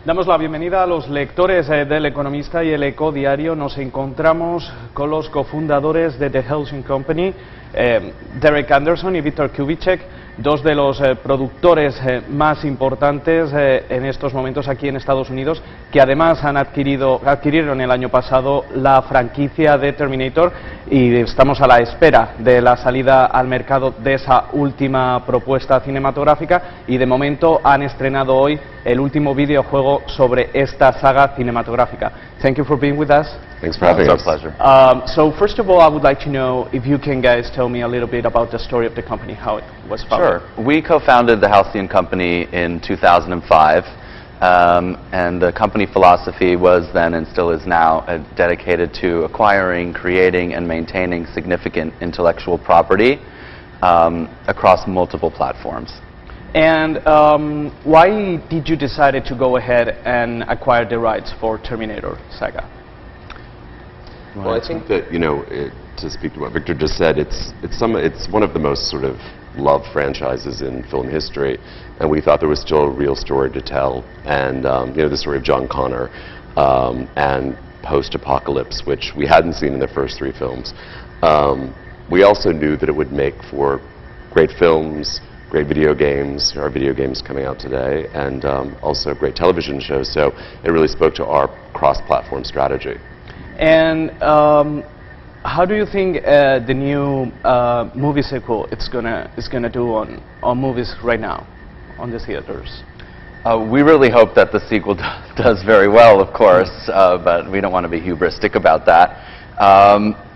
Damos la bienvenida a los lectores del Economista y el Eco Diario. Nos encontramos con los cofundadores de The Helsing Company, Derek Anderson y Viktor Kubicek, dos de los productores más importantes en estos momentos aquí en Estados Unidos, que además adquirieron el año pasado la franquicia de Terminator, y estamos a la espera de la salida al mercado de esa última propuesta cinematográfica, y de momento han estrenado hoy el último videojuego sobre esta saga cinematográfica. Thank you for being with us. Thanks for having us. It's our pleasure. So first of all, I would like to know if you can guys tell me a little bit about the story of the company, how it was founded. Sure. We co-founded the Halcyon Company in 2005, and the company philosophy was then and still is now dedicated to acquiring, creating, and maintaining significant intellectual property across multiple platforms. And why did you decide to go ahead and acquire the rights for Terminator saga? Well, I think that, to speak to what Victor just said, it's one of the most sort of loved franchises in film history, and we thought there was still a real story to tell. And the story of John Connor and post-apocalypse, which we hadn't seen in the first three films. We also knew that it would make for great films, great video games, our video games coming out today, and also great television shows. So it really spoke to our cross-platform strategy. And how do you think the new movie sequel is gonna do on movies right now, on the theaters? We really hope that the sequel does very well, of course, but we don't want to be hubristic about that.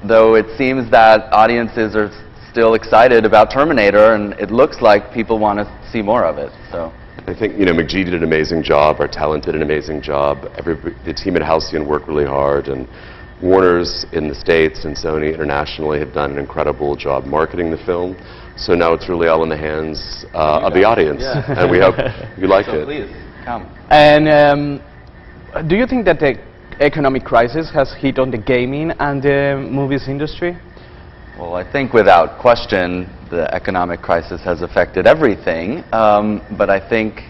Though it seems that audiences are still excited about Terminator, and it looks like people want to see more of it. So I think McGee did an amazing job. Our talent did an amazing job. The team at Halcyon worked really hard, and Warner's in the States and Sony internationally have done an incredible job marketing the film. So now it's really all in the hands of the audience, and we hope you like it. Please come. And do you think that the economic crisis has hit on the gaming and the movies industry? Well, I think without question the economic crisis has affected everything, but I think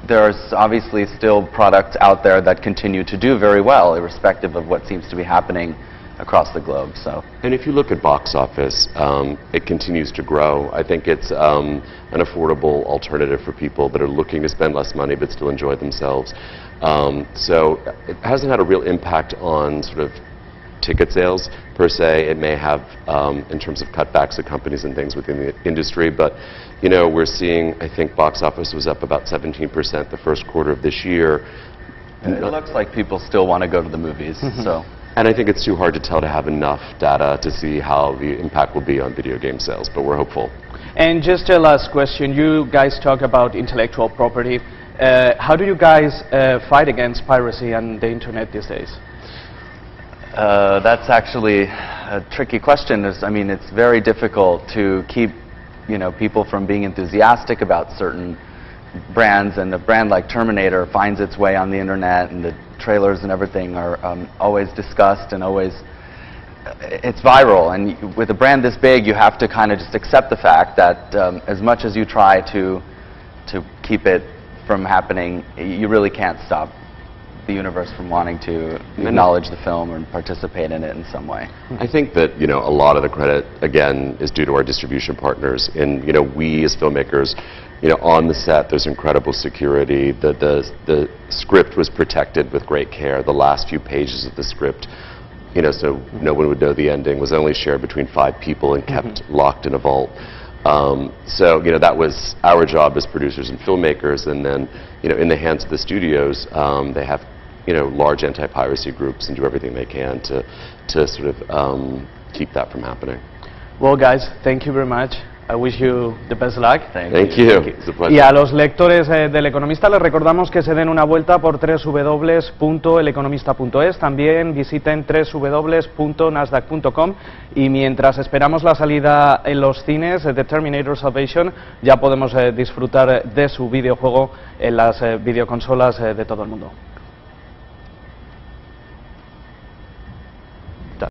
there's obviously still products out there that continue to do very well, irrespective of what seems to be happening across the globe. So, and if you look at box office, it continues to grow. I think it's an affordable alternative for people that are looking to spend less money but still enjoy themselves. So it hasn't had a real impact on sort of ticket sales per se. It may have in terms of cutbacks of companies and things within the industry, but we're seeing, I think box office was up about 17% the first quarter of this year. And it looks like people still want to go to the movies. So, and I think it's too hard to tell to have enough data to see how the impact will be on video game sales, but we're hopeful. And just a last question, you guys talk about intellectual property. How do you guys fight against piracy on the internet these days? That's actually a tricky question. It's very difficult to keep people from being enthusiastic about certain brands, and a brand like Terminator finds its way on the internet, and the trailers and everything are always discussed, and it's viral. And with a brand this big, you have to kind of just accept the fact that as much as you try to keep it from happening, you really can't stop the universe from wanting to acknowledge the film or participate in it in some way. I think that a lot of the credit again is due to our distribution partners, and we as filmmakers, on the set there's incredible security. The script was protected with great care. The last few pages of the script, so no one would know the ending, was only shared between 5 people and kept locked in a vault. So that was our job as producers and filmmakers, and then in the hands of the studios, they have large anti-piracy groups and do everything they can to sort of keep that from happening. Well, guys, thank you very much. I wish you the best luck. Thank you. It's a pleasure. Y a los lectores del Economista les recordamos que se den una vuelta por www.eleconomista.es. También visiten www.nasdaq.com, y mientras esperamos la salida en los cines de Terminator Salvation, ya podemos disfrutar de su videojuego en las videoconsolas de todo el mundo.